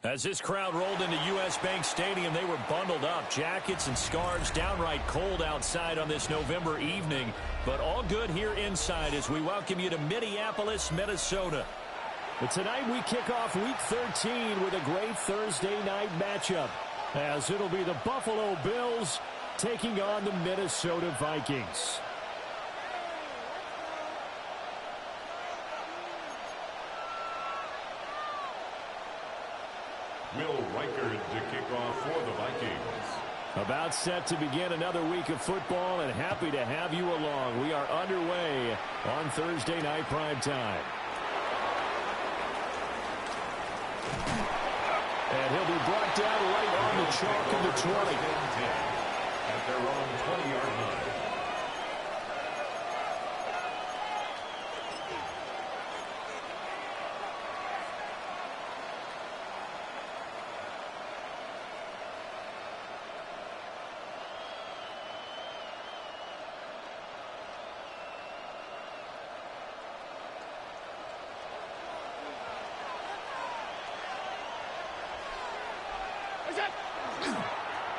As this crowd rolled into U.S. Bank Stadium, they were bundled up. Jackets and scarves, downright cold outside on this November evening. But all good here inside as we welcome you to Minneapolis, Minnesota. But tonight we kick off Week 13 with a great Thursday night matchup, as it'll be the Buffalo Bills taking on the Minnesota Vikings. Will Reichard to kick off for the Vikings. About set to begin another week of football, and happy to have you along. We are underway on Thursday night primetime. And he'll be brought down right on the chalk of the 20. At their own 20-yard line.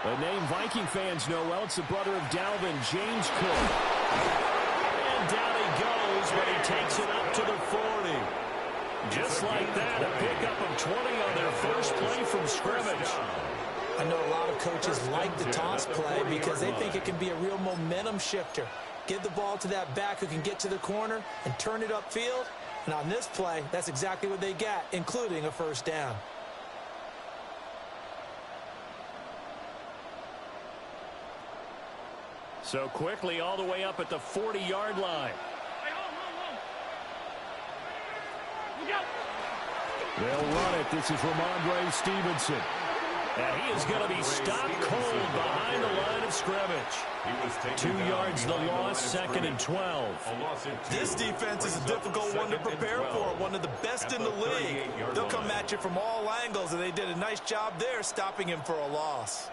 A name Viking fans know well. It's the brother of Dalvin, James Cook. And down he goes, but he takes it up to the 40. Just like that, a pickup of 20 on their first play from scrimmage. I know a lot of coaches like the toss play because they think it can be a real momentum shifter. Give the ball to that back who can get to the corner and turn it upfield. And on this play, that's exactly what they got, including a first down. So quickly all the way up at the 40-yard line. They'll run it. This is Ramondre Stevenson. And he is going to be stopped cold behind the line of scrimmage. 2 yards the loss, 2nd and 12. This defense is a difficult one to prepare for, one of the best in the league. They'll come at you from all angles, and they did a nice job there stopping him for a loss.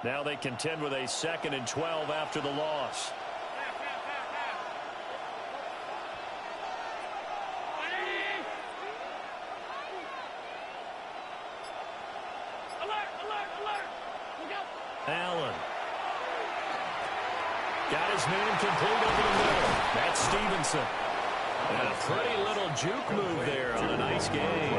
Now they contend with a 2nd and 12 after the loss. Allen. Got his man complete over the middle. That's Stevenson. And a pretty little juke move there on a nice game.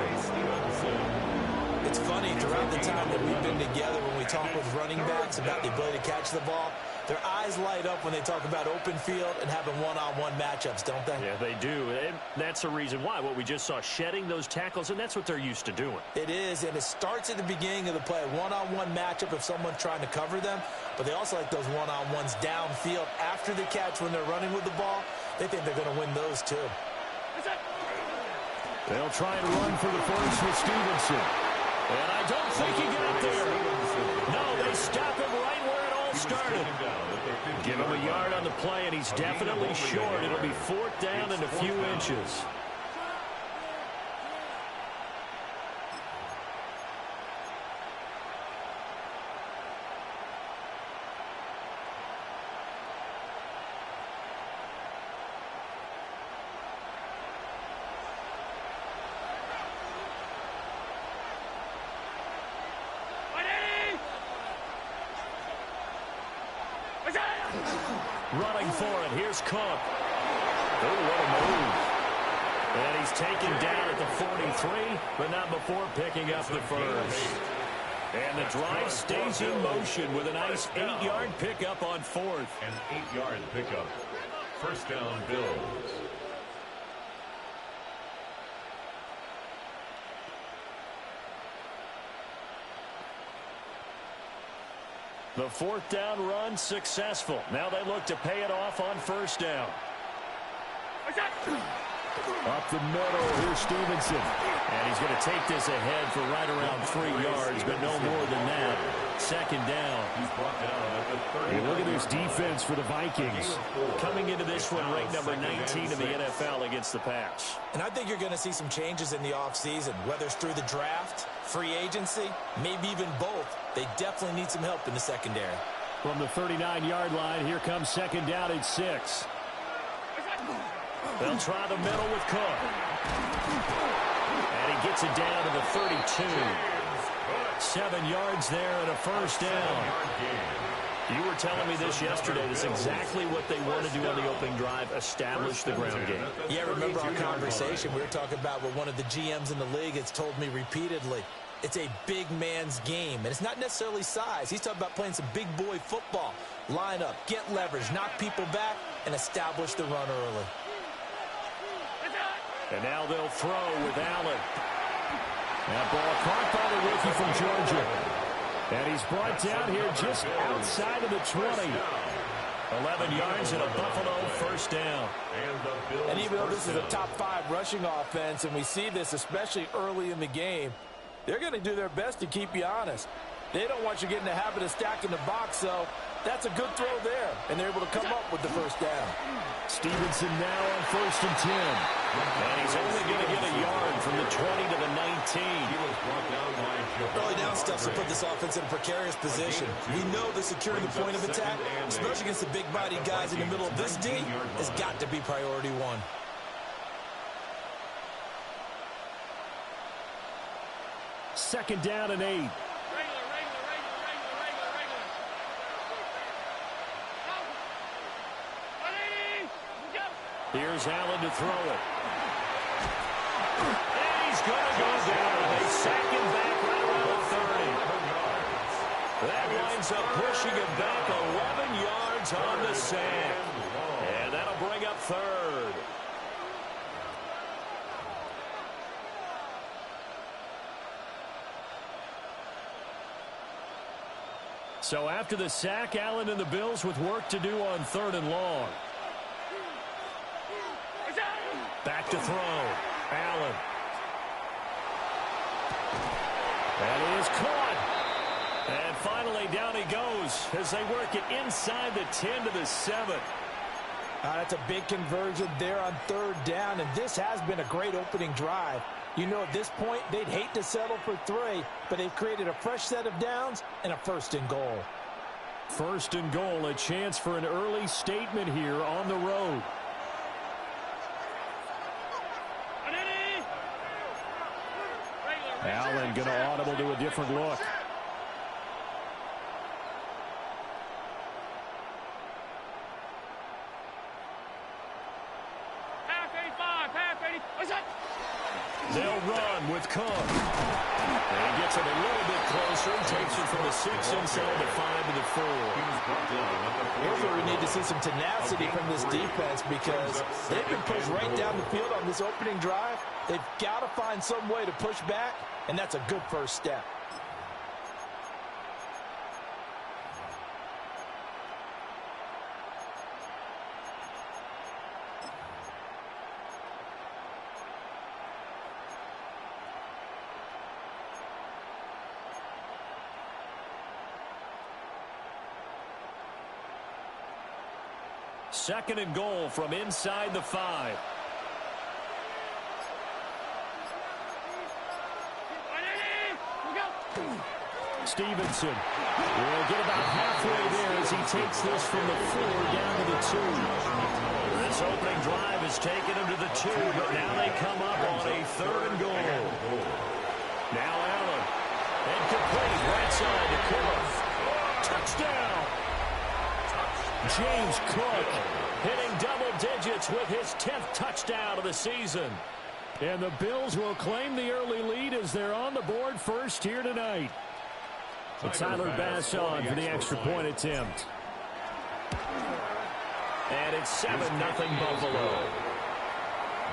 It's funny, throughout the time that we've been together, when we talk with running backs about the ability to catch the ball, their eyes light up when they talk about open field and having one-on-one matchups, don't they? Yeah, they do. And that's the reason why. What we just saw, shedding those tackles, and that's what they're used to doing. It is, and it starts at the beginning of the play. One-on-one matchup if someone's trying to cover them, but they also like those one-on-ones downfield after the catch when they're running with the ball. They think they're going to win those, too. They'll try and run for the first with Stevenson. And I don't think he got there. No, they stop him right where it all started. Give him a yard on the play, and he's definitely short. It'll be 4th down and a few inches. Running for it. Here's Cook. Oh, what a move. And he's taken down at the 43, but not before picking up the first. And the drive stays in motion with a nice 8-yard pickup on 4th. An 8-yard pickup. First down, Bills. The 4th down run successful. Now they look to pay it off on 1st down. Up the middle, here's Stevenson. And he's going to take this ahead for right around 3 yards, but no more than that. 2nd down. He's brought down at the 30. Hey, look at this defense for the Vikings. Coming into this one ranked number 19 in the NFL against the pass. And I think you're going to see some changes in the offseason, whether it's through the draft, free agency, maybe even both. They definitely need some help in the secondary. From the 39-yard line, here comes second down at 6. They'll try the middle with Cook. And he gets it down to the 32. 7 yards there and a first down. You were telling me this yesterday. That's exactly what they want to do on the opening drive, establish the ground game. Yeah, remember our conversation. We were talking about what one of the GMs in the league has told me repeatedly. It's a big man's game, and it's not necessarily size. He's talking about playing some big boy football. Line up, get leverage, knock people back, and establish the run early. And now they'll throw with Allen. That ball caught by the rookie from Georgia. And he's brought down here just outside of the 20. 11 yards and a Buffalo first down. And even though this is a top 5 rushing offense, and we see this especially early in the game, they're going to do their best to keep you honest. They don't want you getting the habit of stacking the box, so that's a good throw there. And they're able to come up with the first down. Stevenson now on 1st and 10. And he's only going to get a yard from the 20 to the 19. Early down stuff to put this offense in a precarious position. We know that securing the point of attack, especially against the big-bodied guys in the middle of this D, has got to be priority one. Second down and 8. Here's Allen to throw it. And he's going to go down. They sack him back right around the 30. That winds up pushing him back 11 yards on the sack. And that'll bring up 3rd. So after the sack, Allen and the Bills with work to do on 3rd and long. Back to throw. Allen. That is caught. And finally down he goes as they work it inside the 10 to the 7. That's a big conversion there on 3rd down, and this has been a great opening drive. You know, at this point, they'd hate to settle for 3, but they've created a fresh set of downs and a 1st and goal. 1st and goal, a chance for an early statement here on the road. Allen going to audible to a different look. They'll run with Cook. And he gets it a little bit closer and takes it from the 6 inside the 5 to the 4. Here's where we need to see some tenacity from this defense, because they've been pushed right down the field on this opening drive. They've got to find some way to push back, and that's a good first step. Second and goal from inside the 5. Stevenson will get about halfway there as he takes this from the 4 down to the 2. This opening drive has taken him to the 2, but now they come up on a 3rd and goal. Now Allen. And complete right side to Cook. Touchdown! James Cook hitting double digits with his 10th touchdown of the season. And the Bills will claim the early lead as they're on the board first here tonight. Tyler Bass on for the extra point attempt. And it's 7-0 Buffalo.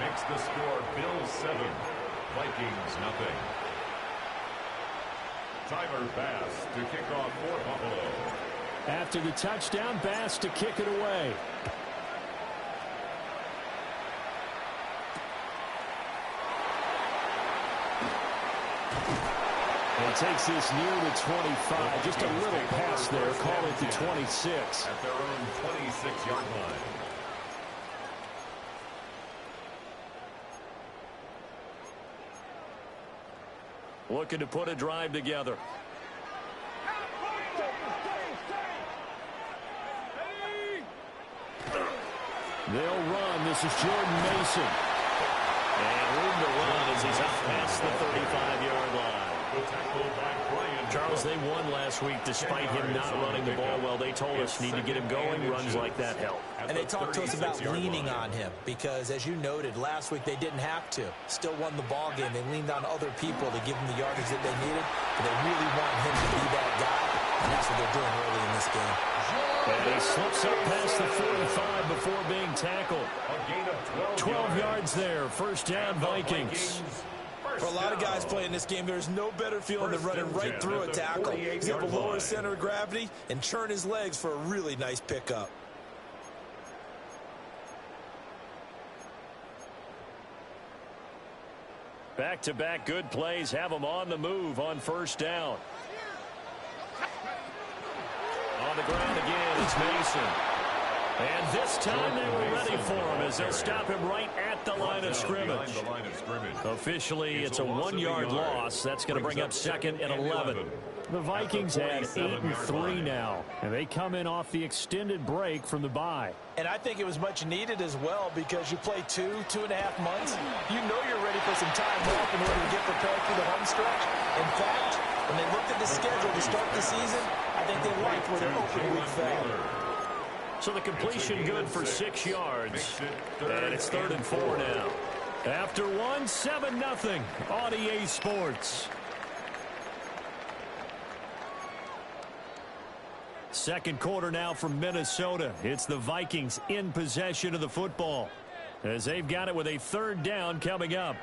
Makes the score Bills 7, Vikings 0. Tyler Bass to kick off for Buffalo. After the touchdown, Bass to kick it away. And takes this near the 25. Just a little pass there. Call it the 26. At their own 26-yard line. Looking to put a drive together. They'll run. This is Jordan Mason. And room to run as he's out past the 35-yard line. Charles, they won last week despite him not running the ball well. They told us need to get him going. Runs like that help. And they talked to us about leaning on him because, as you noted, last week they didn't have to. Still won the ball game. They leaned on other people to give him the yardage that they needed. But they really want him to be that guy, and that's what they're doing early in this game. And he slips up past the 45 before being tackled. 12 yards there. First down, Vikings. For a lot of guys playing this game, there's no better feeling than running right through a tackle. He's able to lower his center of gravity and churn his legs for a really nice pickup. Back-to-back good plays have them on the move on first down. On the ground again, it's Mason. And this time they were ready for him as they'll stop him right at the line of scrimmage. Officially, it's a 1-yard loss. That's going to bring up second and 11. The Vikings had 8-3 now, and they come in off the extended break from the bye. And I think it was much needed as well because you play 2.5 months. You know you're ready for some time off in order to get prepared for the home stretch. In fact, when they looked at the schedule to start the season, I think they liked where their open week fell. So the completion good for 6 yards. And it's 3rd and 4 now. After 7-0 on EA Sports. Second quarter now from Minnesota. It's the Vikings in possession of the football as they've got it with a 3rd down coming up.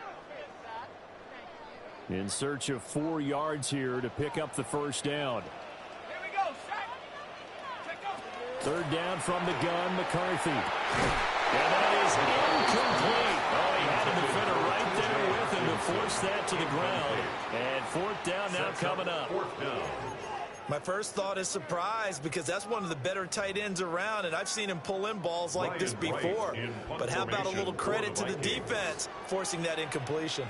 In search of 4 yards here to pick up the first down. 3rd down from the gun, McCarthy. And that is incomplete. Oh, he had a defender right there with him to force that to the ground. And 4th down now coming up. My first thought is surprise because that's one of the better tight ends around, and I've seen him pull in balls like this before. But how about a little credit to the defense forcing that incompletion?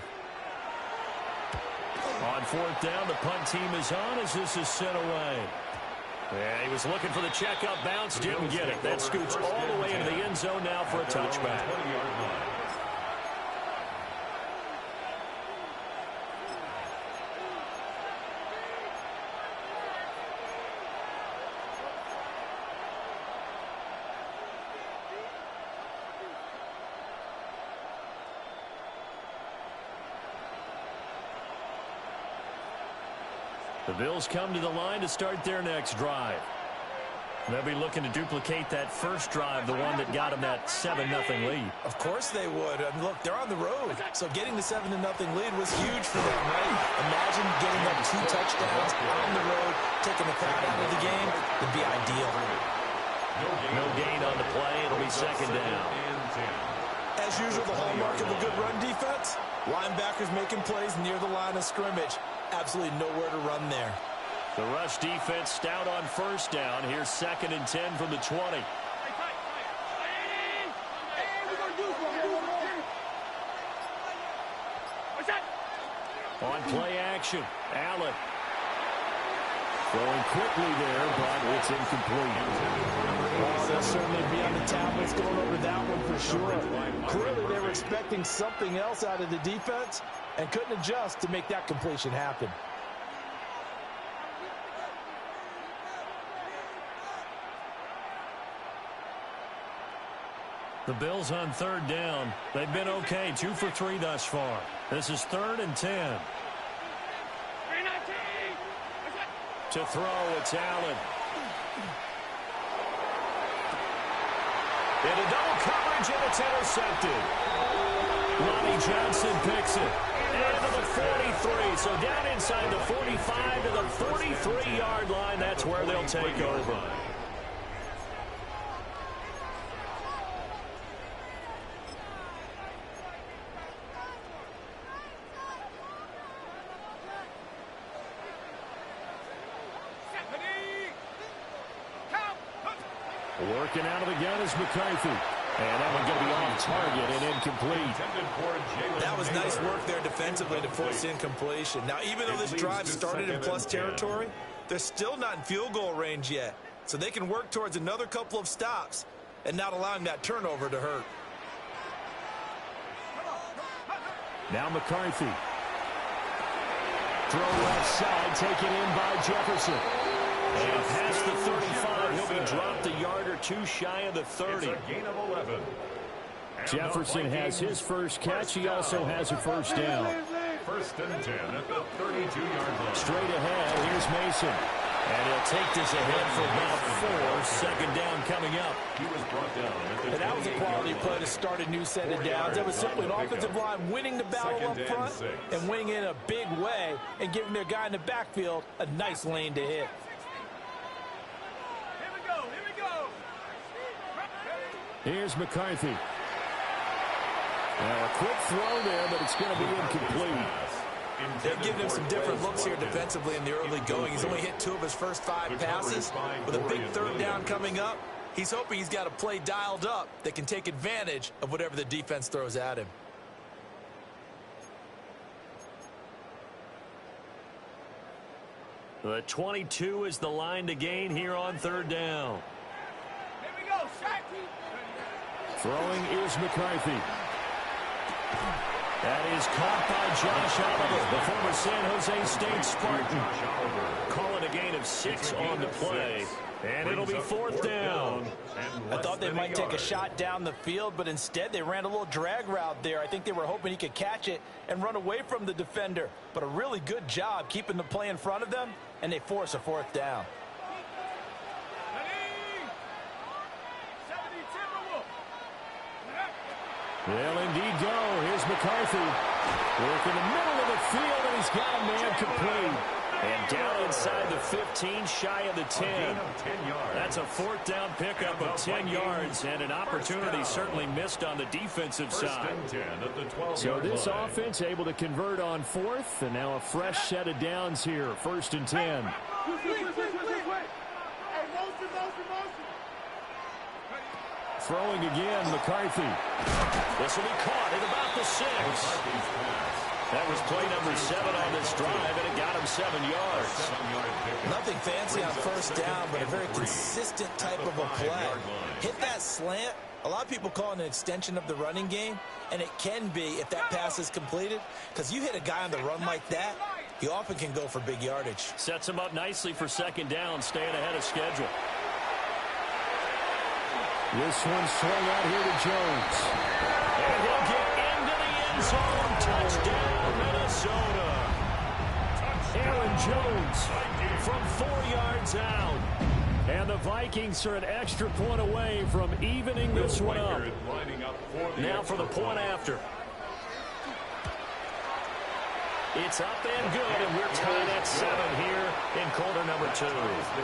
On 4th down, the punt team is on as this is sent away. Yeah, he was looking for the checkup bounce, didn't get it. That scoots all the way into the end zone now for a touchback. The Bills come to the line to start their next drive. They'll be looking to duplicate that first drive, the one that got them that 7-0 lead. Of course they would. I mean, look, they're on the road. So getting the 7-0 lead was huge for them, right? Imagine getting up 2 touchdowns on the road, taking the crowd out of the game. Would be ideal. No gain on the play. It'll be 2nd down. As usual, the hallmark of a good run defense, linebackers making plays near the line of scrimmage. Absolutely nowhere to run there. The rush defense stout on first down. Here's 2nd and 10 from the 20. On play action, Allen. Going quickly there, but it's incomplete. Well, they'll certainly be on the tablets going over that one for sure. Clearly, they were expecting something else out of the defense and couldn't adjust to make that completion happen. The Bills on 3rd down. They've been okay, 2 for 3 thus far. This is 3rd and 10. To throw, it's Allen. Into double coverage, and it's intercepted. Lonnie Johnson picks it. Into the 43, so down inside the 45 to the 43-yard line. That's where they'll take over. Working out of the gun is McCarthy. And that one going to be off target and incomplete. That was nice work there defensively to force incompletion. Now, even though this drive started in plus territory, they're still not in field goal range yet. So they can work towards another couple of stops. and not allowing that turnover to hurt. Now McCarthy. Throw left side, taken in by Jefferson. And past the 35, he'll be dropped a yard or two shy of the 30. It's a gain of 11. Jefferson has his first catch. He also has a first down. First and 10 at the 32-yard line. Straight ahead, here's Mason. And he'll take this ahead for about 4. Second down coming up. He was brought down at the And that was a quality play to start a new set of downs. That was simply an offensive line winning the battle up front and winning in a big way and giving their guy in the backfield a nice lane to hit. Here's McCarthy. A quick throw there, but it's going to be incomplete. They've given him some different looks here defensively in the early going. He's only hit 2 of his first 5 passes. With a big third down coming up, he's hoping he's got a play dialed up that can take advantage of whatever the defense throws at him. The 22 is the line to gain here on third down. Here we go, Shaq. Throwing is McCarthy. That is caught by Josh Oliver, the former San Jose State Spartan. Calling a gain of 6 on the play. And it'll be fourth down. I thought they might take a shot down the field, but instead they ran a little drag route there. I think they were hoping he could catch it and run away from the defender. But a really good job keeping the play in front of them, and they force a fourth down. They'll indeed go. Here's McCarthy. Work in the middle of the field, and he's got a man complete. And down inside the 15, shy of the 10. That's a fourth down pickup of 10 yards, and an opportunity certainly missed on the defensive side. So this offense able to convert on fourth, and now a fresh set of downs here. First and 10. Throwing again, McCarthy. This will be caught at about the 6. That was play number 7 on this drive, and it got him 7 yards. Nothing fancy on first down, but a very consistent type of a play. Hit that slant. A lot of people call it an extension of the running game, and it can be if that pass is completed, because you hit a guy on the run like that, he often can go for big yardage. Sets him up nicely for second down, staying ahead of schedule. This one swung out here to Jones. And he'll get into the end zone. Touchdown, Minnesota. Aaron Jones from 4 yards out. And the Vikings are an extra point away from evening this one up. Now for the point after. It's up and good, and we're tied at 7 here in quarter number 2. The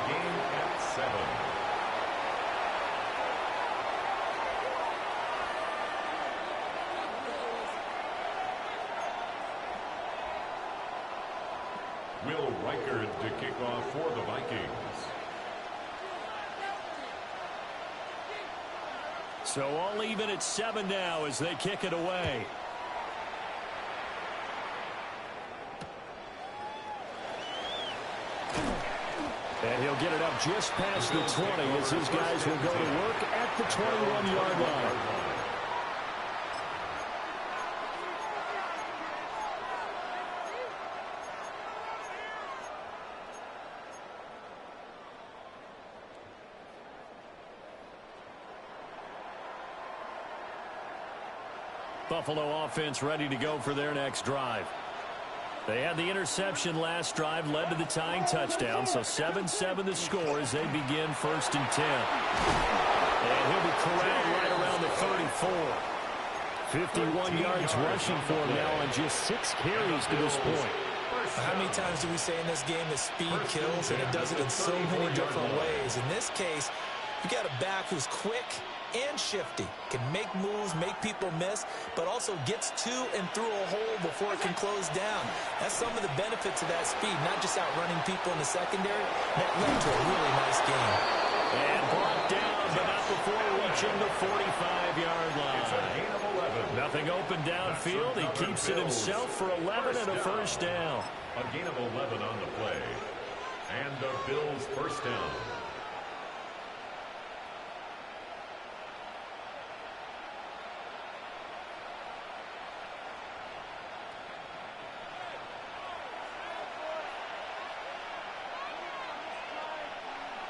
game at 7. Will Reichard to kick off for the Vikings. So all even at 7 now as they kick it away. And he'll get it up just past the 20 as his guys will go to work at the 21-yard line. Buffalo offense ready to go for their next drive. They had the interception last drive, led to the tying touchdown, so 7-7 the score as they begin first and 10. And he'll be corralled right around the 34. 51 yards rushing for him now on just 6 carries to this point. How many times do we say in this game that speed kills, and it does it in so many different ways? In this case, you got a back who's quick and shifty, can make moves, make people miss, but also gets to and through a hole before it can close down. That's some of the benefits of that speed, not just outrunning people in the secondary. That led to a really nice game. And brought down, but not before reaching the 45-yard line. Nothing open downfield. He keeps it himself for 11 and a first down. A gain of 11 on the play. And the Bills first down.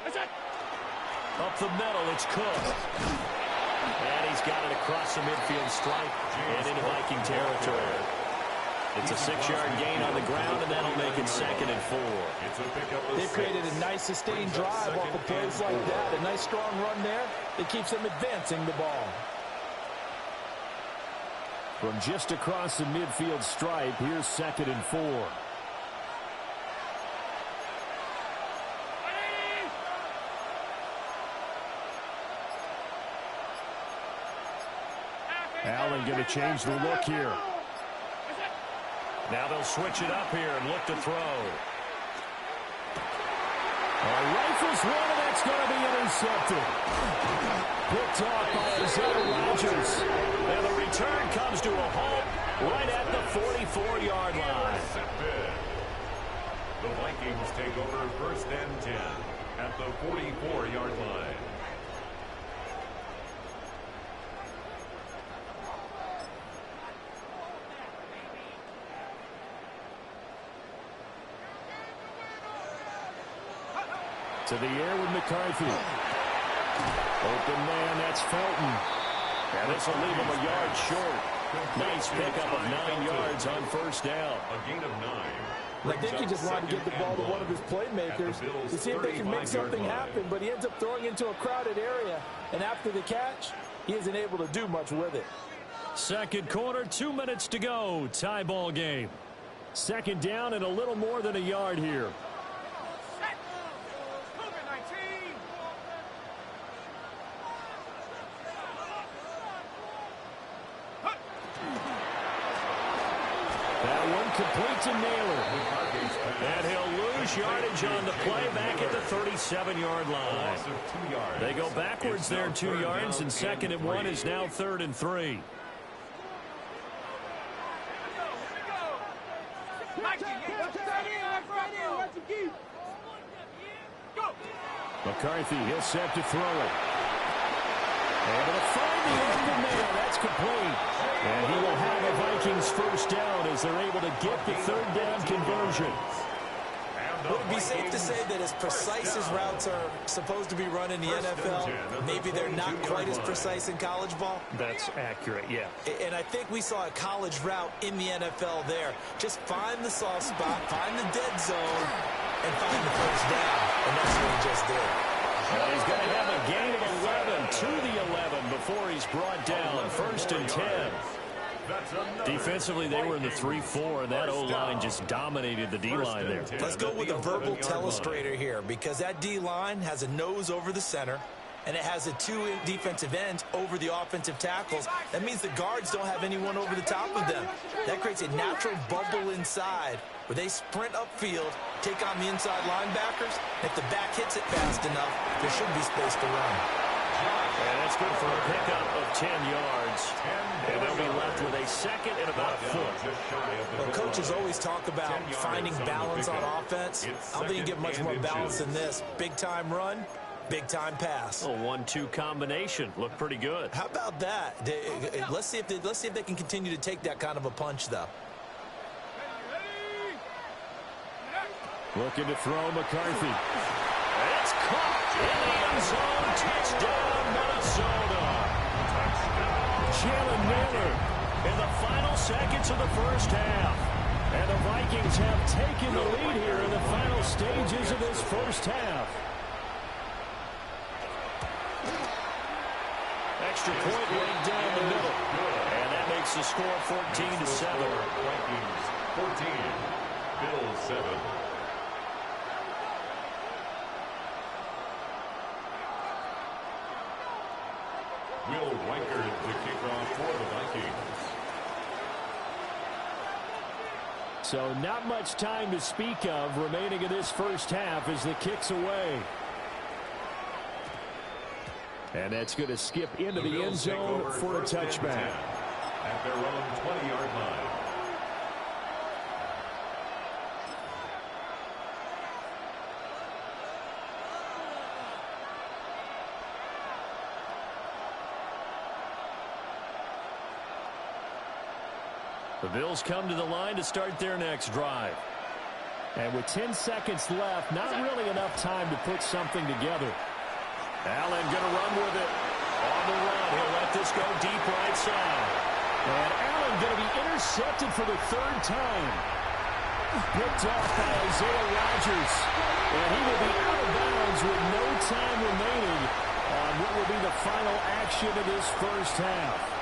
Up the middle, it's Cook. And he's got it across the midfield stripe and into Viking territory. It's a 6-yard gain on the ground, and that'll make it 2nd and 4. They've created a nice sustained drive off of plays like that. A nice strong run there that keeps them advancing the ball. From just across the midfield stripe, here's 2nd and 4. Allen going to change the look here. Now they'll switch it up here and look to throw. Rifles one, and that's going to be intercepted. Picked off by Isaiah Rodgers. And the return comes to a halt right at the 44-yard line. The Vikings take over 1st and 10 at the 44-yard line. To the air with McCarthy. Open man, that's Felton. And this will leave him a yard short. Nice pickup of 9 yards on 1st down. A gain of 9. I think he just wanted to get the ball to one of his playmakers to see if they can make something happen, but he ends up throwing into a crowded area. And after the catch, he isn't able to do much with it. 2nd quarter, 2 minutes to go. Tie ball game. 2nd down and a little more than a yard here. Complete to Naylor. And he'll lose yardage on the play back at the 37-yard line. They go backwards there 2 yards, and 2nd and 1 is now 3rd and 3. McCarthy, he'll set to throw it. Able to find the open man. That's complete. And he will have a Vikings 1st down as they're able to get the 3rd down conversion. Would it be safe to say that as precise as routes are supposed to be run in the NFL, maybe they're not quite as precise in college ball? That's accurate, yeah. And I think we saw a college route in the NFL there. Just find the soft spot, find the dead zone, and find the 1st down. And that's what he just did. Well, he's going to have a gain of 11 to the 11 before he's brought down. 1st and 10. Defensively, they were in the 3-4, and that O-line just dominated the D-line there. Let's go with a verbal telestrator here, because that D-line has a nose over the center, and it has a 2 defensive ends over the offensive tackles. That means the guards don't have anyone over the top of them. That creates a natural bubble inside where they sprint upfield, take on the inside linebackers. If the back hits it fast enough, there should be space to run. And that's good for a pickup of 10 yards. And they'll be left with a 2nd and about a foot. Well, coaches always talk about finding balance on offense. I don't think you get much more balance than this. Big-time run, big-time pass. A 1-2 combination. Looked pretty good. How about that? Let's see if they can continue to take that kind of a punch, though. Looking to throw McCarthy. It's caught in the end zone. Touchdown, Minnesota. Jalen Naylor In the final seconds of the 1st half. And the Vikings have taken the lead here in the final stages of this 1st half. Extra point right down the middle. And that makes the score 14-7. Vikings 14, Bills 7. Will Weichert to kick off for the Vikings. So not much time to speak of remaining in this 1st half as the kick's away. And that's going to skip into the end zone for a touchback. At their own 20-yard line. The Bills come to the line to start their next drive. And with 10 seconds left, not really enough time to put something together. Allen going to run with it. On the run, he'll let this go deep right side. And Allen going to be intercepted for the third time. Picked off by Isaiah Rodgers. And he will be out of bounds with no time remaining on what will be the final action of this first half.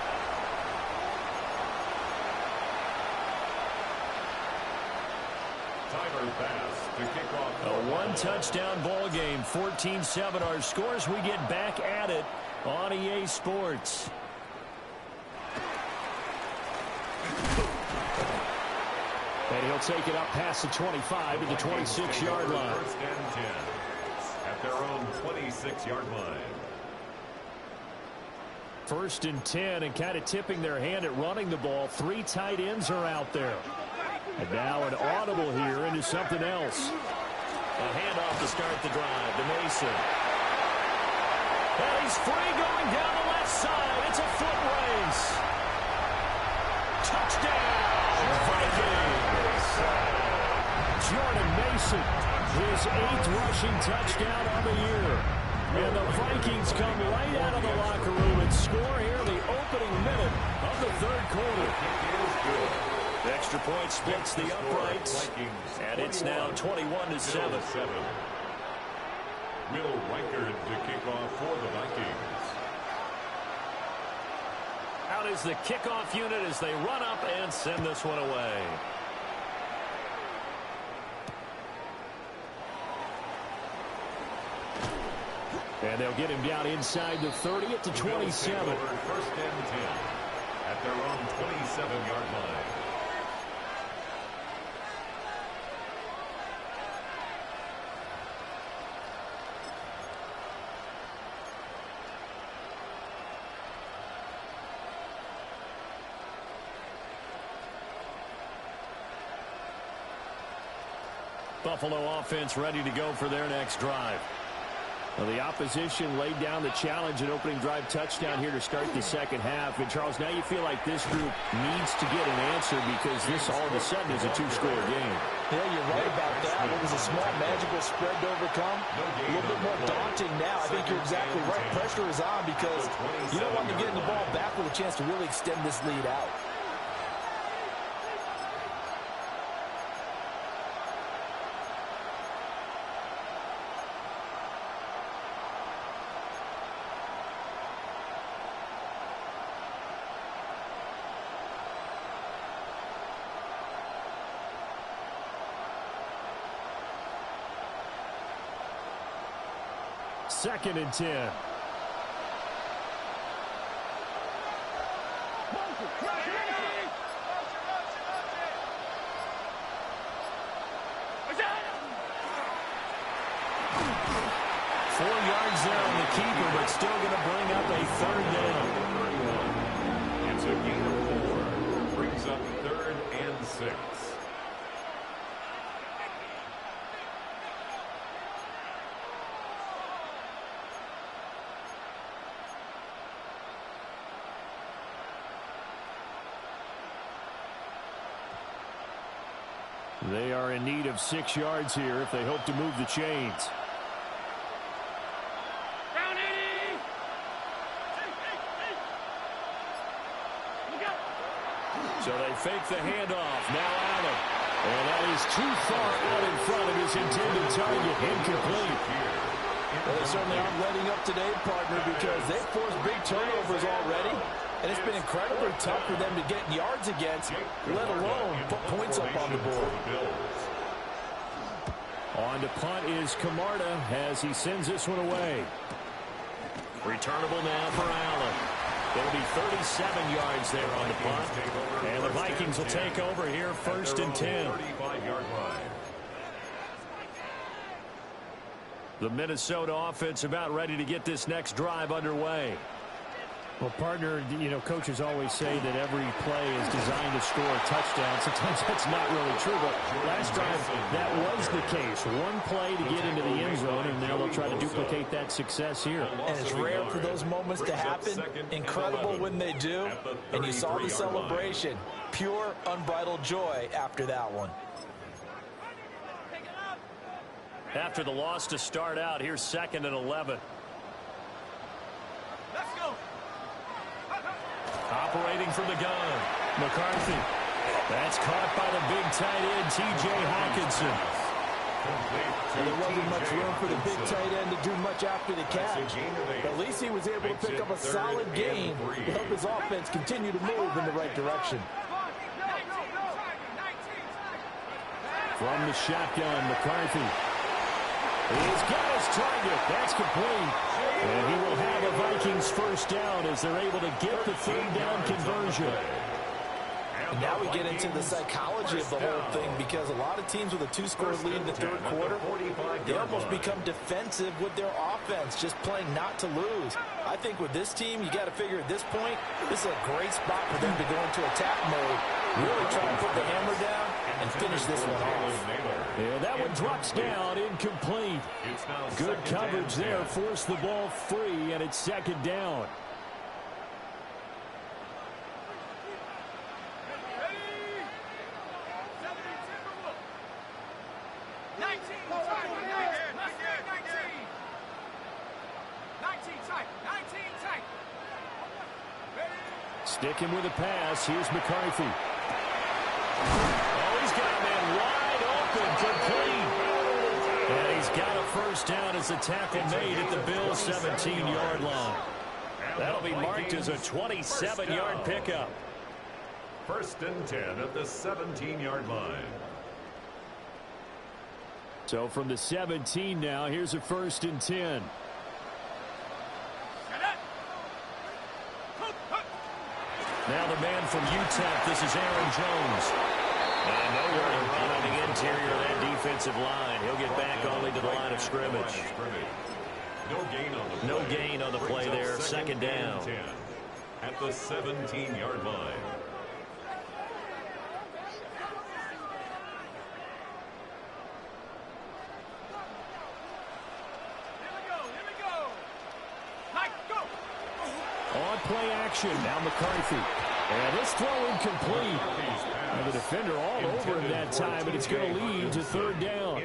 A one-touchdown ball game, 14-7 our scores. We get back at it on EA Sports. And he'll take it up past the 25 to the 26-yard line. First and 10 at their own 26-yard line. First and 10, and kind of tipping their hand at running the ball. 3 tight ends are out there. And now an audible here into something else. A handoff to start the drive to Mason. And he's free going down the left side. It's a foot race. Touchdown, Vikings. Jordan Mason, his 8th rushing touchdown of the year. And the Vikings come right out of the locker room and score here in the opening minute of the third quarter. The extra point splits the uprights, and it's now 21-7. Will Reichard to kick off for the Vikings. Out is the kickoff unit as they run up and send this one away. And they'll get him down inside the 30 at the 27. First and 10 at their own 27-yard line. Buffalo offense ready to go for their next drive. Well, the opposition laid down the challenge and opening drive touchdown here to start the second half. And, Charles, now you feel like this group needs to get an answer because this all of a sudden is a 2-score game. Yeah, you're right about that. It was a small magical spread to overcome. A little bit more daunting now. I think you're exactly right. Pressure is on because you don't want to get the ball back with a chance to really extend this lead out. Second and 10. Four yards there on the keeper, but still going to bring up a third down. It's a gain of 4. Brings up 3rd and 6. They are in need of 6 yards here if they hope to move the chains. So they fake the handoff. Now Allen. And that is too far out in front of his intended target. Incomplete. Well, they certainly aren't letting up today, partner, because they've forced big turnovers already. And it's been incredibly tough for them to get yards against, let alone put points up on the board. On to punt is Camarda as he sends this one away. Returnable now for Allen. It'll be 37 yards there on the punt. And the Vikings will take over here, 1st and 10. The Minnesota offense about ready to get this next drive underway. Well, partner, you know, coaches always say that every play is designed to score a touchdown. Sometimes that's not really true, but last drive, that was the case. One play to get into the end zone, and now they'll try to duplicate that success here. And it's rare for those moments to happen. Incredible when they do. And you saw the celebration. Pure, unbridled joy after that one. After the loss to start out, here's 2nd and 11. Let's go. Operating from the gun, McCarthy. That's caught by the big tight end, T.J. Hockenson. And there wasn't much room for the big tight end to do much after the catch. But at least he was able to pick up a solid gain to help his offense continue to move in the right direction. From the shotgun, McCarthy. He's got his target. That's complete. And he will have a Vikings first down as they're able to get the 3rd down conversion. And now we get into the psychology of the whole thing, because a lot of teams with a 2-score lead in the 3rd quarter, they almost become defensive with their offense, just playing not to lose. I think with this team, you got to figure at this point, this is a great spot for them to go into attack mode, really try to put the hammer down and finish this one off. Yeah, that one drops down, incomplete. Good coverage there, forced the ball free, and it's 2nd down. Sticking with the pass, here's McCarthy. Oh, he's got a man wide open, complete. And he's got a first down as the tackle made at the Bills' 17-yard line. That'll be marked as a 27-yard pickup. 1st and 10 at the 17-yard line. So from the 17 now, here's a 1st and 10. Now the man from UTEP, this is Aaron Jones. And nowhere to run on the interior of that defensive line. He'll get back only to the line of scrimmage. No gain on the play there. 2nd down. At the 17-yard line. On play action, now McCarthy. And this throw incomplete. And the defender all over him that time, and it's going to lead to 3rd down.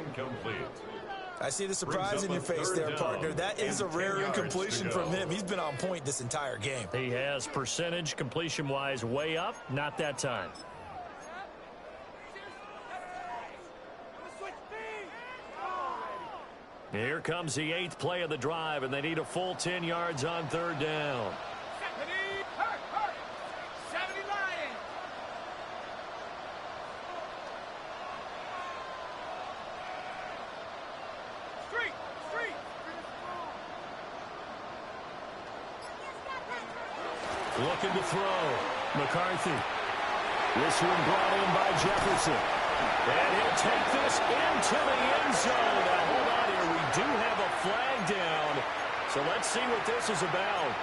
I see the surprise in your face there, partner. That is a rare incompletion from him. He's been on point this entire game. He has percentage completion-wise way up, not that time. Here comes the 8th play of the drive, and they need a full 10 yards on 3rd down. Looking to throw. McCarthy. This one brought in by Jefferson. And he'll take this into the end zone. Now, hold on here. We do have a flag down. So let's see what this is about.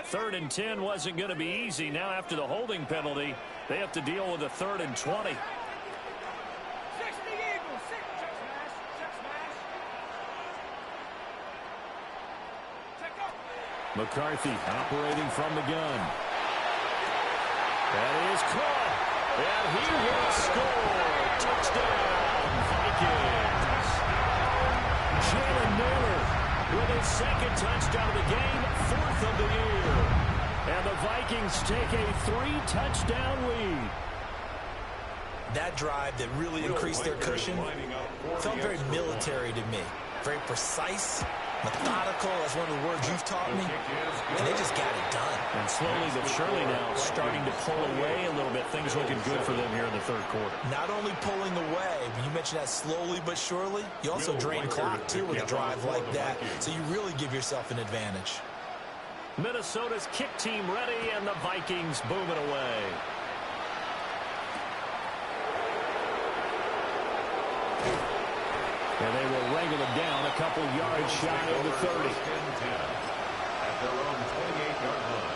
Third and 10 wasn't going to be easy. Now after the holding penalty, they have to deal with a 3rd and 20. McCarthy operating from the gun. That is caught. And he will score. Touchdown, Vikings. Jalen Naylor with his 2nd touchdown of the game, 4th of the year. And the Vikings take a 3-touchdown lead. That drive that really increased their cushion felt very military to me. Very precise, methodical, that's one of the words you've taught me. And they just got it done. And slowly but surely now starting to pull away a little bit. Things looking good for them here in the 3rd quarter. Not only pulling away, but you mentioned that slowly but surely. You also drain clock, too, with a drive like that. So you really give yourself an advantage. Minnesota's kick team ready, and the Vikings booming away. And they will wrangle them down a couple yards shy of the 30. At their own 28-yard line.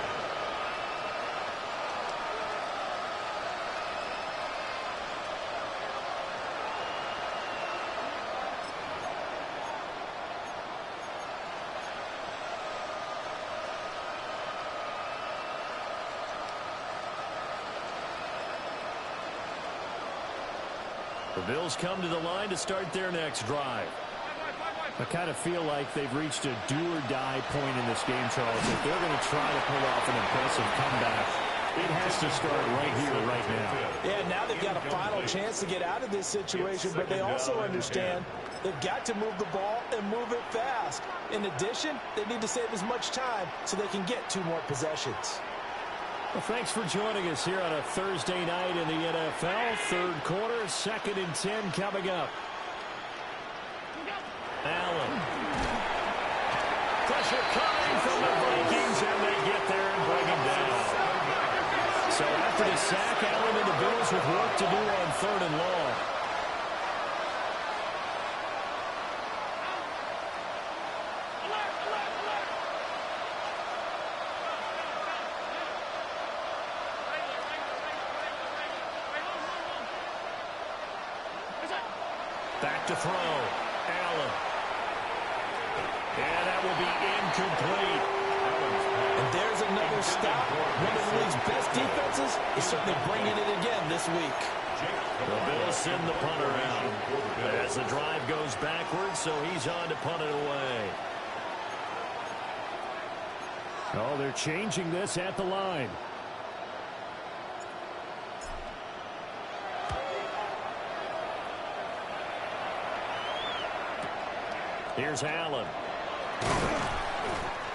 The Bills come to the line to start their next drive. I kind of feel like they've reached a do-or-die point in this game, Charles. If they're going to try to pull off an impressive comeback, it has to start right here, right now. Yeah, now they've got a final chance to get out of this situation, but they also understand they've got to move the ball and move it fast. In addition, they need to save as much time so they can get 2 more possessions. Well, thanks for joining us here on a Thursday night in the NFL. Third quarter, 2nd and 10 coming up. Allen. Pressure coming from the Vikings, and they get there and bring him down. So after the sack, Allen and the Bills with work to do on 3rd and long. Back to throw. Allen. And that will be incomplete. And there's another stop. One of the league's best defenses is certainly bringing it again this week. The Bills send the punter out as the drive goes backwards, so he's on to punt it away. Oh, they're changing this at the line. Here's Allen.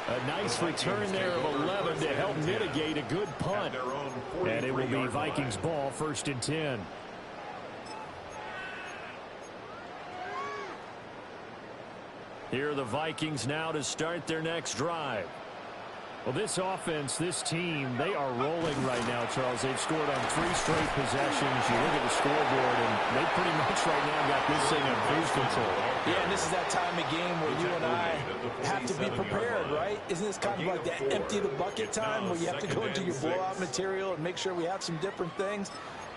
A nice return there of 11 to help mitigate a good punt. And it will be Vikings ball, 1st and 10. Here are the Vikings now to start their next drive. Well, this offense, this team, they are rolling right now, Charles. They've scored on 3 straight possessions. You look at the scoreboard, and they pretty much right now got this thing on cruise control. Yeah, and this is that time of game where you and I have to be prepared, right? Isn't this kind of like that empty the bucket time where you have to go into your blowout material and make sure we have some different things?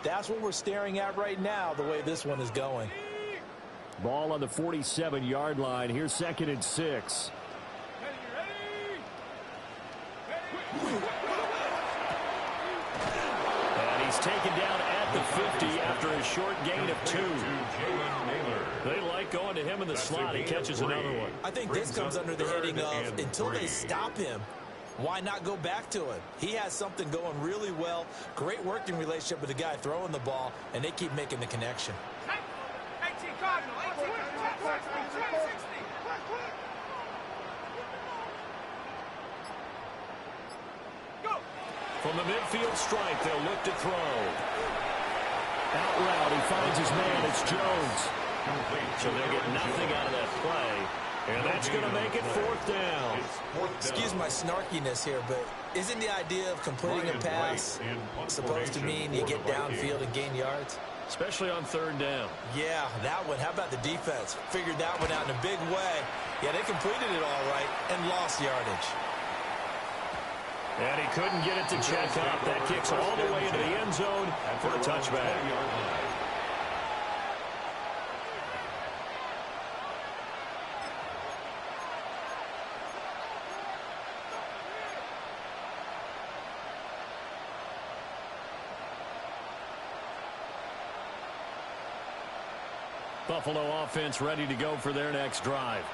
That's what we're staring at right now, the way this one is going. Ball on the 47-yard line. Here's 2nd and 6. And he's taken down at the 50 after a short gain of 2. They like going to him in the slot. He catches another one. I think this comes under the heading of until they stop him, why not go back to him? He has something going really well. Great working relationship with the guy throwing the ball, and they keep making the connection. 18 Cardinal, 18 60. From the midfield stripe, they'll look to throw. Out route, he finds his man. It's Jones. So they'll get nothing out of that play. And that's going to make it 4th down. Excuse my snarkiness here, but isn't the idea of completing a pass supposed to mean you get downfield and gain yards? Especially on 3rd down. Yeah, that one. How about the defense? Figured that one out in a big way. Yeah, they completed it all right and lost yardage. And he couldn't get it to check up. That kicks all the way into the end zone for a touchback. Buffalo offense ready to go for their next drive.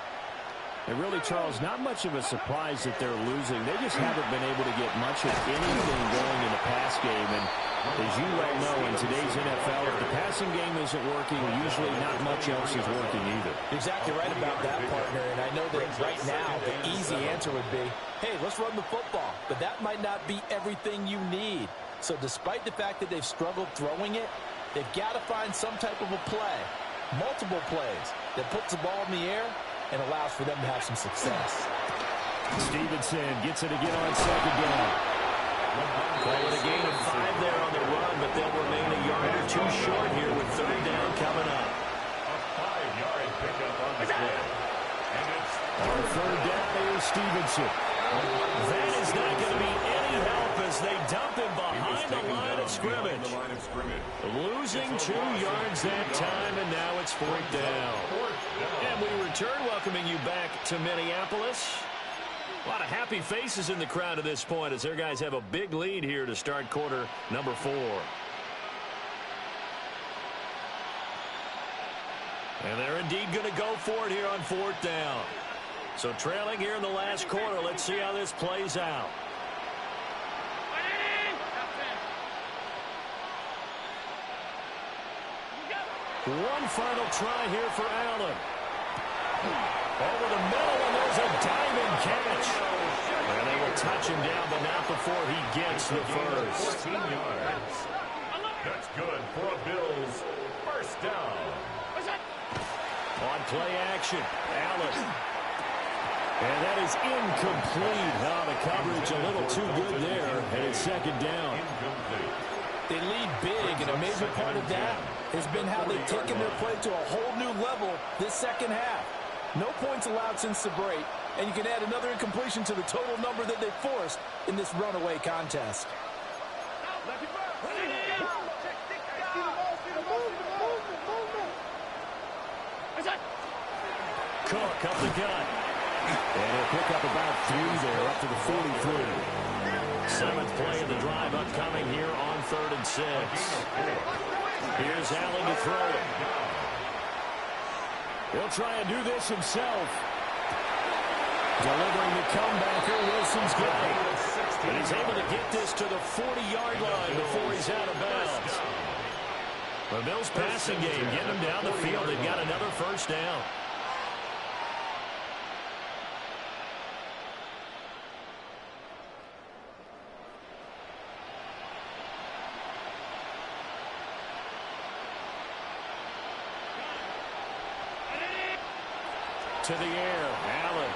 And really, Charles, not much of a surprise that they're losing. They just haven't been able to get much of anything going in the pass game. And as you well know, in today's NFL, if the passing game isn't working, usually not much else is working either. Exactly right about that, partner. And I know that right now the easy answer would be, hey, let's run the football. But that might not be everything you need. So despite the fact that they've struggled throwing it, they've got to find some type of a play, multiple plays, that puts the ball in the air and allows for them to have some success. Stevenson gets it again on 2nd down. Call it a gain of 5 there on the run, but they'll remain a yard or 2 short here with 3rd down coming up. A 5-yard pickup on the play. And it's On 3rd down, there's Stevenson. That is not going to be any help as they dump him behind the line of scrimmage. Losing 2 yards that time, and now it's 4th down. And we return, welcoming you back to Minneapolis. A lot of happy faces in the crowd at this point as their guys have a big lead here to start quarter number 4. And they're indeed going to go for it here on 4th down. So trailing here in the last quarter. Let's see how this plays out. One final try here for Allen. Over the middle, and there's a diving catch. And they will touch him down, but not before he gets the first. 14 yards. That's good for a Bills first down. On play action, Allen. And that is incomplete. Oh, the coverage a little too good there, and it's 2nd down. Incomplete. They lead big, and a major part of that has been how they've taken their play to a whole new level this second half. No points allowed since the break, and you can add another incompletion to the total number that they forced in this runaway contest. Cook up the gut. And he'll pick up about 3 there, up to the 43. 7th play of the drive upcoming here on 3rd and 6. Here's Allen to throw it. He'll try and do this himself. Delivering the comebacker, Wilson's got it. And he's able to get this to the 40-yard line before he's out of bounds. The Bills passing game getting him down the field. They've got another first down. To the air, Allen.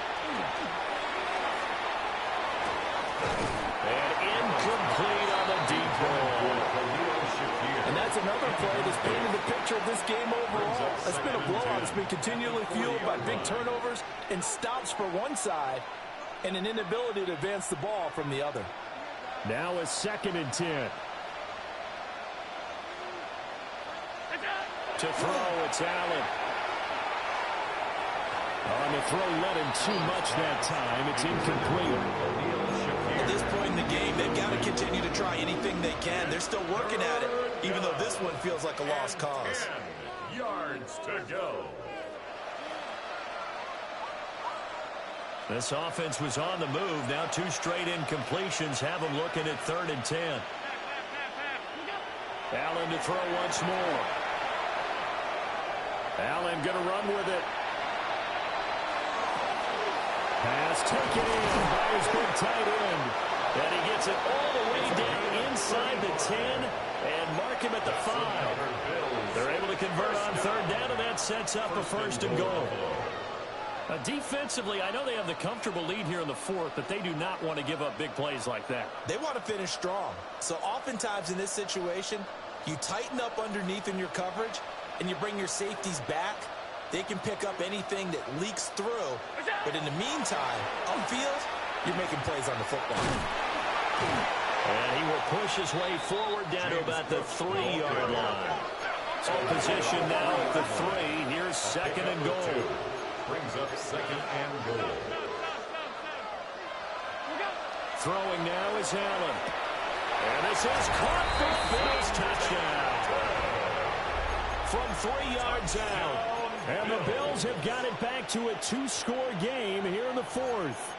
And incomplete on the deep ball. And that's another play that's painted the picture of this game overall. It's been a blowout. It's been continually fueled by big turnovers and stops for one side and an inability to advance the ball from the other. Now a 2nd and 10. To throw, it's Allen. On the throw, let him too much that time. It's incomplete. At this point in the game, they've got to continue to try anything they can. They're still working at it, even though this one feels like a lost cause. 10 yards to go. This offense was on the move. Now 2 straight incompletions have them looking at 3rd and 10. Allen to throw once more. Allen going to run with it. Pass taken in by his big tight end. And he gets it all the way down inside the 10 and mark him at the 5. They're able to convert on 3rd down, and that sets up a 1st and goal. Defensively, I know they have the comfortable lead here in the 4th, but they do not want to give up big plays like that. They want to finish strong. So oftentimes in this situation, you tighten up underneath in your coverage, and you bring your safeties back. They can pick up anything that leaks through. But in the meantime, upfield, you're making plays on the football. And he will push his way forward down to about the 3-yard line. So position now at the 3. Here's 2nd and goal. Brings up 2nd and goal. Throwing now is Allen. And this is caught for a Bills touchdown. From 3 yards out. And the Bills have got it back to a 2-score game here in the 4th.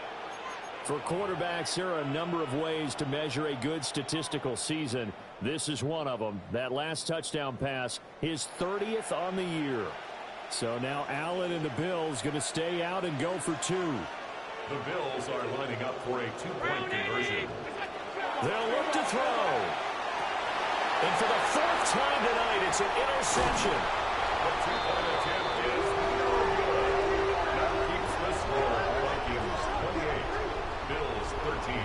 For quarterbacks, there are a number of ways to measure a good statistical season. This is one of them. That last touchdown pass, his 30th on the year. So now Allen and the Bills going to stay out and go for 2. The Bills are lining up for a 2-point conversion. They'll look to throw. And for the 4th time tonight, it's an interception. The 2-point attempt is no good. That keeps the score. Vikings 28, Bills 13.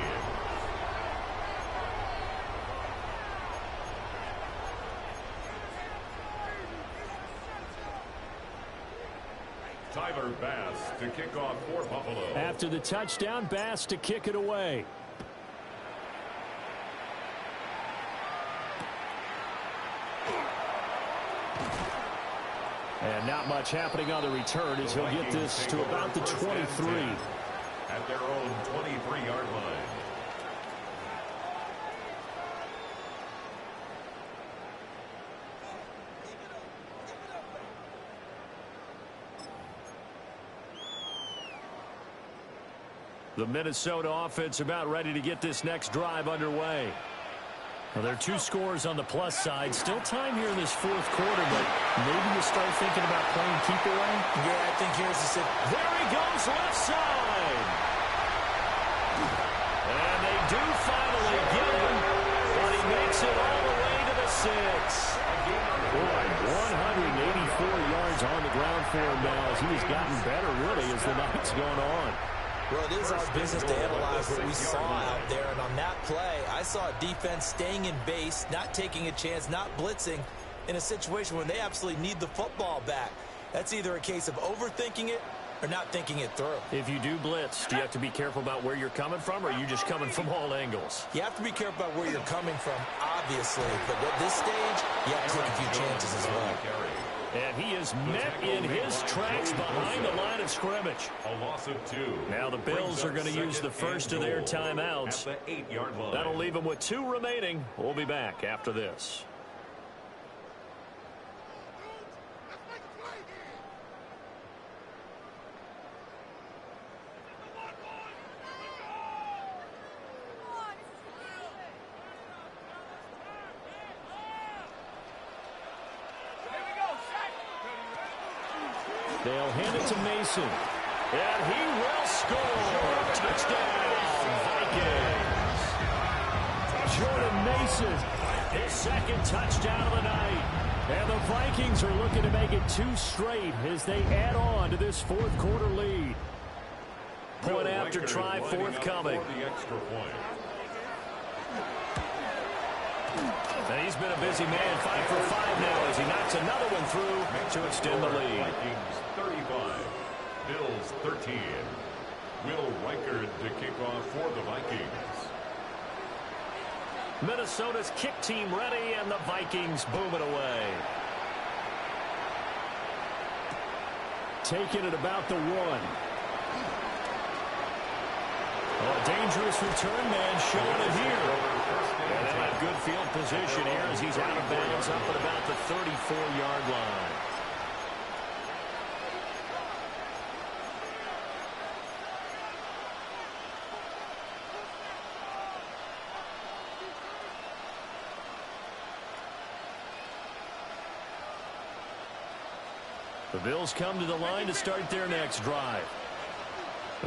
Tyler Bass to kick off for Buffalo. After the touchdown, Bass to kick it away. And not much happening on the return as he'll get this to about the 23. At their own 23-yard line. The Minnesota offense about ready to get this next drive underway. Well, there are 2 scores on the plus side. Still time here in this fourth quarter, but maybe you start thinking about playing keep away? Yeah, I think here's the sit. There he goes, left side. And they do finally get him, but he makes it all the way to the 6. Boy, 184 yards on the ground for him now as he's gotten better, really, as the night's gone on. Well, it is our business to analyze what we saw out there, and on that play, I saw a defense staying in base, not taking a chance, not blitzing, in a situation where they absolutely need the football back. That's either a case of overthinking it or not thinking it through. If you do blitz, do you have to be careful about where you're coming from, or are you just coming from all angles? You have to be careful about where you're coming from, obviously, but at this stage, you have to take a few chances as well. And he is met in his tracks behind the line of scrimmage. A loss of 2. Now the Bills are going to use the first of their timeouts. At the 8-yard line. That'll leave them with 2 remaining. We'll be back after this. They'll hand it to Mason. And he will score. Touchdown, Vikings. Jordan Mason, his second touchdown of the night. And the Vikings are looking to make it 2 straight as they add on to this fourth quarter lead. Point after try forthcoming. And he's been a busy man, 5 for 5 now as he knocks another one through to extend the lead. Vikings 35, Bills 13. Will Reichard to kick off for the Vikings. Minnesota's kick team ready, and the Vikings boom it away. Taking it about the 1. Oh, a dangerous return man showing it here. And they'll have good field position here as he's out of bounds up at about the 34-yard line. The Bills come to the line to start their next drive.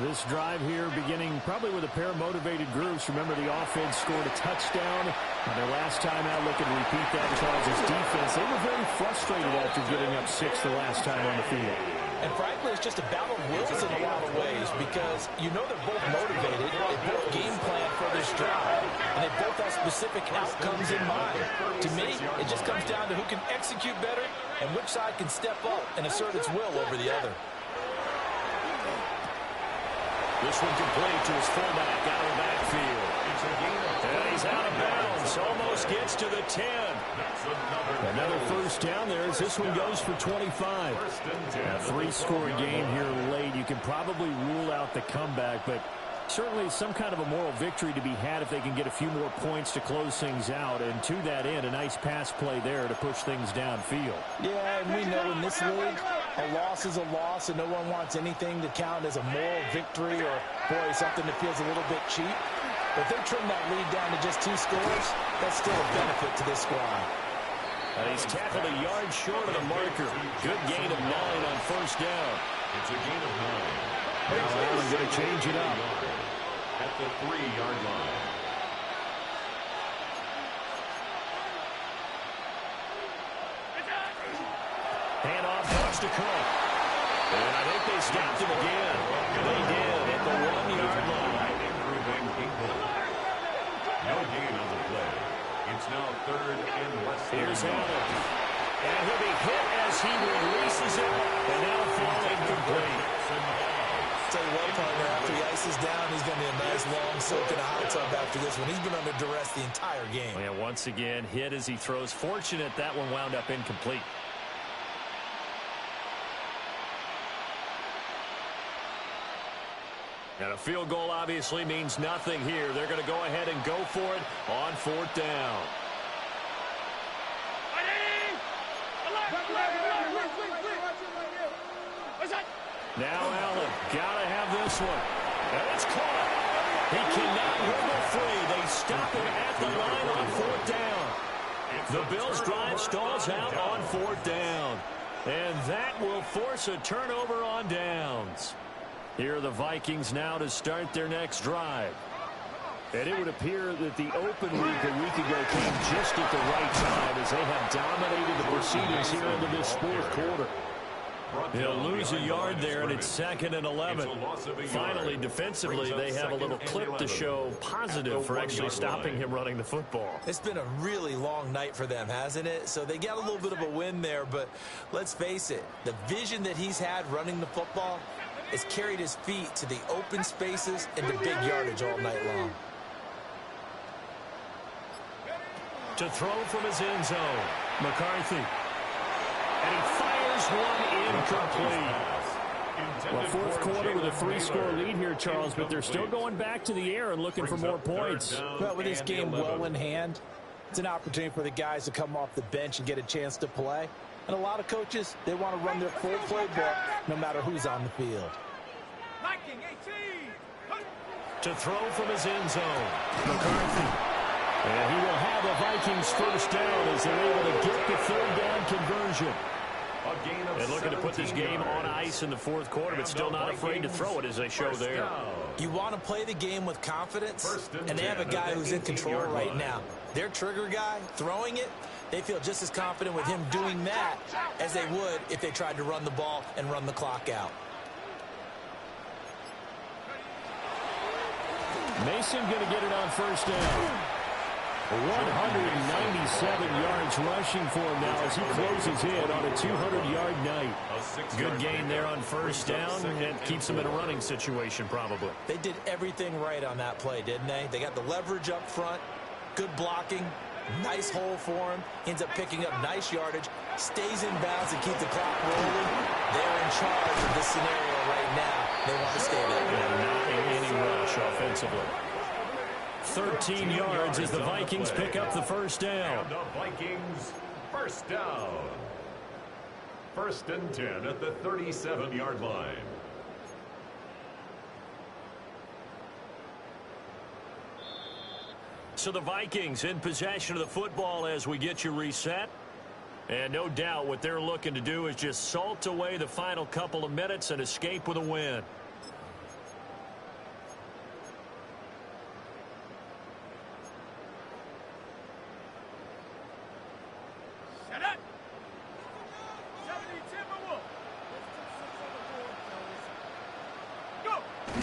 This drive here beginning probably with a pair of motivated groups. Remember, the offense scored a touchdown on their last time out. Looking to repeat that Chargers defense. They were very frustrated after giving up 6 the last time on the field. And frankly, it's just a battle of wills in a lot of ways because you know they're both motivated. They both game plan for this drive, and they both have specific outcomes in mind. To me, it just comes down to who can execute better and which side can step up and assert its will over the other. This one complete to his fullback out of the backfield. And he's out of bounds. Almost gets to the 10. Another first down there as this one goes for 25. A 3-score game here late. You can probably rule out the comeback, but certainly some kind of a moral victory to be had if they can get a few more points to close things out. And to that end, a nice pass play there to push things downfield. Yeah, and we know in this league, a loss is a loss, and no one wants anything to count as a moral victory or, boy, something that feels a little bit cheap. But if they trim that lead down to just 2 scores, that's still a benefit to this squad. And he's tackled a yard short of the marker. Good gain of 9 on first down. It's a gain of 9. Now Allen going to change it up. At the 3-yard line. Hand off to Cook. And I think they stopped him again. They did at the 1-yard line. No gain on the play. It's now 3rd and less than. Here's Allen. And he'll be hit as he releases it. And now falling complete. Tell you what, partner, after he ices down, he's going to be a nice long soak in a hot tub after this one. He's been under duress the entire game. Yeah, once again, hit as he throws. Fortunate that one wound up incomplete. And a field goal obviously means nothing here. They're going to go ahead and go for it on 4th down. Now Allen, got to have this one. And it's caught. He cannot wiggle free. They stop him at the line on 4th down. The Bills drive stalls out on 4th down. And that will force a turnover on downs. Here are the Vikings now to start their next drive. And it would appear that the open week a week ago came just at the right time as they have dominated the proceedings here into this 4th quarter. He'll lose a yard there, and it's 2nd and 11. Finally, defensively, they have a little clip to show positive for actually stopping him running the football. It's been a really long night for them, hasn't it? So they got a little bit of a win there, but let's face it, the vision that he's had running the football has carried his feet to the open spaces and the big yardage all night long. To throw from his end zone, McCarthy. And he fires one incomplete. Well, 4th quarter with a 3-score lead here, Charles, but they're still going back to the air and looking for more points. Well, with this game well in hand, it's an opportunity for the guys to come off the bench and get a chance to play. And a lot of coaches, they want to run their full playbook no matter who's on the field. To throw from his end zone, McCarthy. And he will have the Vikings 1st down as they're able to get the 3rd down conversion. And looking to put this game on ice in the 4th quarter, but still not afraid to throw it as they show there. You want to play the game with confidence, and they have a guy who's in control right now. Their trigger guy, throwing it, they feel just as confident with him doing that as they would if they tried to run the ball and run the clock out. Mason going to get it on 1st down. 197 yards rushing for him now as he closes in on a 200-yard night. Good gain there on 1st down, and keeps him in a running situation probably. They did everything right on that play, didn't they? They got the leverage up front, good blocking, nice hole for him, ends up picking up nice yardage, stays in bounds and keep the clock rolling. They're in charge of this scenario right now. They want to stay there. And not in any rush offensively. 13 yards as the Vikings pick up the 1st down. The Vikings 1st down. 1st and 10 at the 37-yard line. So the Vikings in possession of the football as we get you reset. And no doubt what they're looking to do is just salt away the final couple of minutes and escape with a win.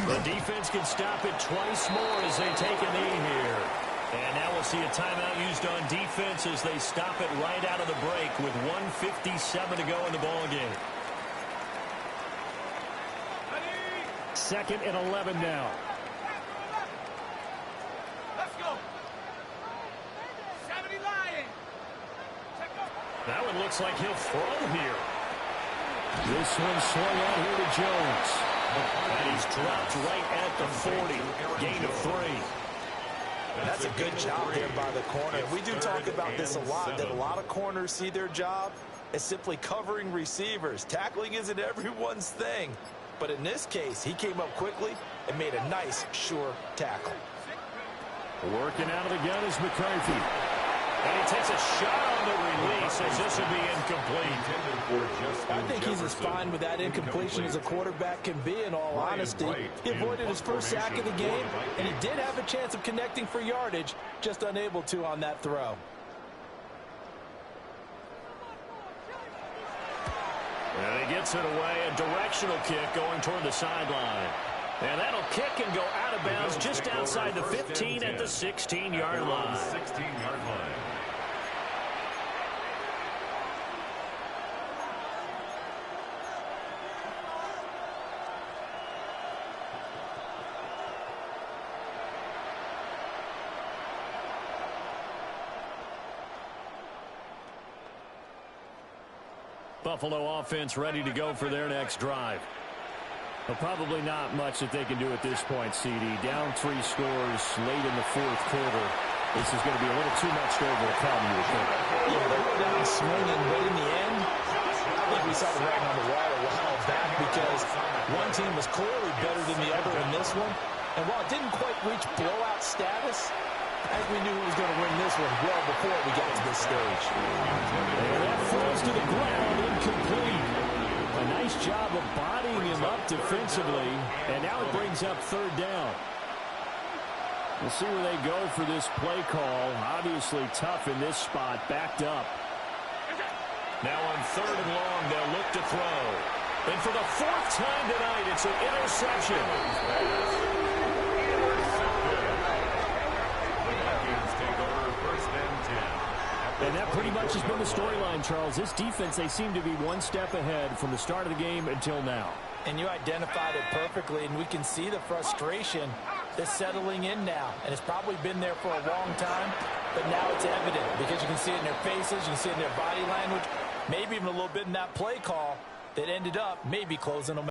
The defense can stop it twice more as they take a knee here. And now we'll see a timeout used on defense as they stop it right out of the break with 1:57 to go in the ballgame. 2nd and 11 now. Let's go. 70 Lions. That one looks like he'll throw here. This one swung out here to Jones. And he's dropped right at the 40. Gain of 3. That's a good job there by the corner. We do talk about this a lot, that a lot of corners see their job as simply covering receivers. Tackling isn't everyone's thing. But in this case, he came up quickly and made a nice, sure tackle. Working out of the gun is McCarthy. And he takes a shot on the release as this will be incomplete. I think he's as fine with that incompletion as a quarterback can be, in all honesty. He avoided his first sack of the game, and he did have a chance of connecting for yardage, just unable to on that throw. And he gets it away, a directional kick going toward the sideline. And that'll kick and go out of bounds just outside the 15 at the 16-yard line. 16-yard line. Buffalo offense ready to go for their next drive. Well, probably not much that they can do at this point, CD. Down 3 scores late in the 4th quarter. This is going to be a little too much to overcome, you would think. Yeah, they were down swinging, but in the end, it we saw the writing on the wall a while back because one team was clearly better than the other in this one. And while it didn't quite reach blowout status, I think we knew who was going to win this one well before we got to this stage. And that falls to the ground, incomplete. A nice job of bodying him up defensively, and now it brings up third down. We'll see where they go for this play call. Obviously tough in this spot, backed up. Now on third and long, they'll look to throw. And for the fourth time tonight, it's an interception. And that pretty much has been the storyline, Charles. This defense, they seem to be one step ahead from the start of the game until now. And you identified it perfectly, and we can see the frustration that's settling in now. And it's probably been there for a long time, but now it's evident because you can see it in their faces, you can see it in their body language, maybe even a little bit in that play call that ended up maybe closing them out.